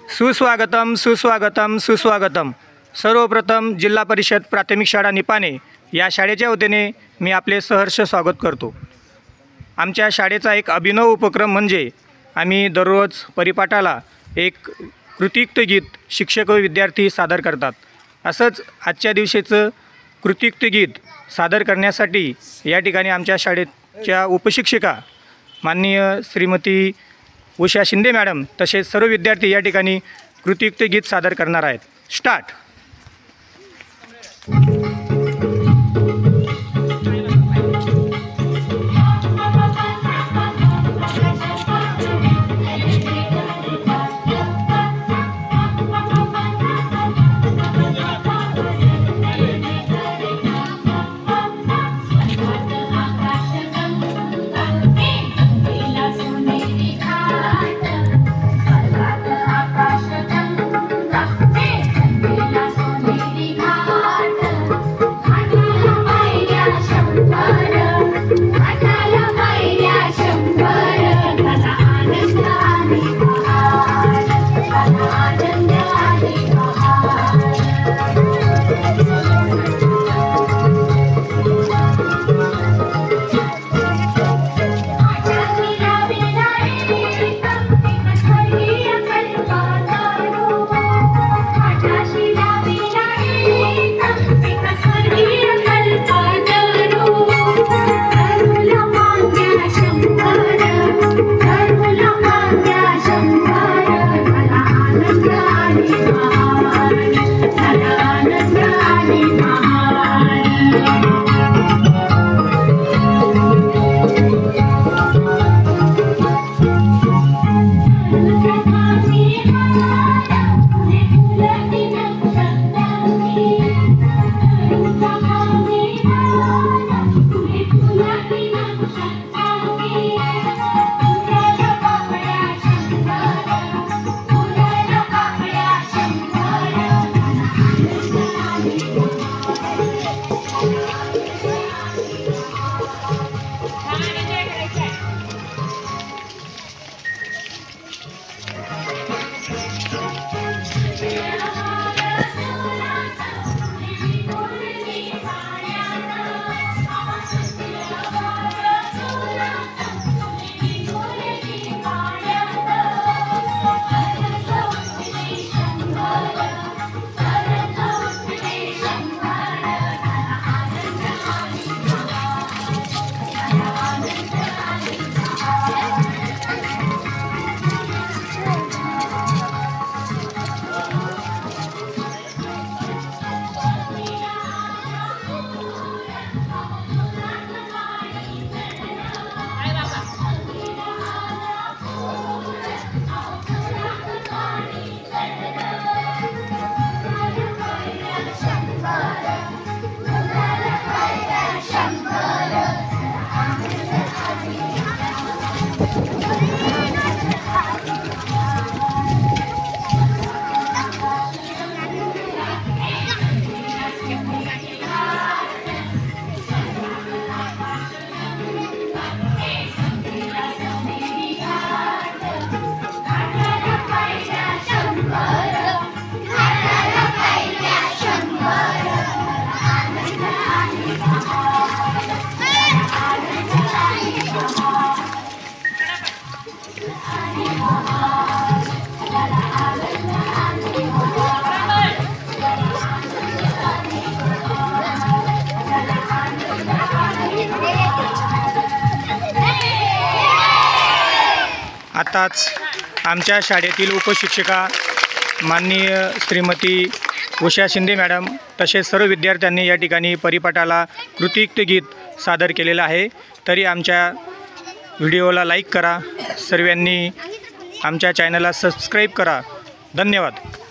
सुस्वागतम सुस्वागतम सुस्वागतम। सर्वप्रथम जिल्हा परिषद प्राथमिक शाळा निपाणे या शाळेच्या वतीने मी आपले सहर्ष स्वागत करतो। आमच्या शाळेचा एक अभिनव उपक्रम म्हणजे आम्ही दररोज परिपाठाला एक कृतियुक्त गीत शिक्षक व विद्यार्थी सादर करतात। असंच आजच्या दिवशीचं कृतियुक्त गीत सादर करण्यासाठी या ठिकाणी आमच्या शाळेच्या उपशिक्षिका माननीय श्रीमती उषा शिंदे मॅडम तसेच सर्व विद्यार्थी या ठिकाणी कृतियुक्त गीत सादर करणार आहेत। स्टार्ट। आताच आमच्या शाळेतील उपशिक्षिका माननीय श्रीमती उषा शिंदे मॅडम तसेच सर्व विद्यार्थ्यांनी या ठिकाणी परिपाठाला कृतियुक्त गीत सादर केलेलं आहे। तरी आमच्या व्हिडिओला लाईक करा, सर्वांनी आमच्या चॅनलला सबस्क्राईब करा। धन्यवाद।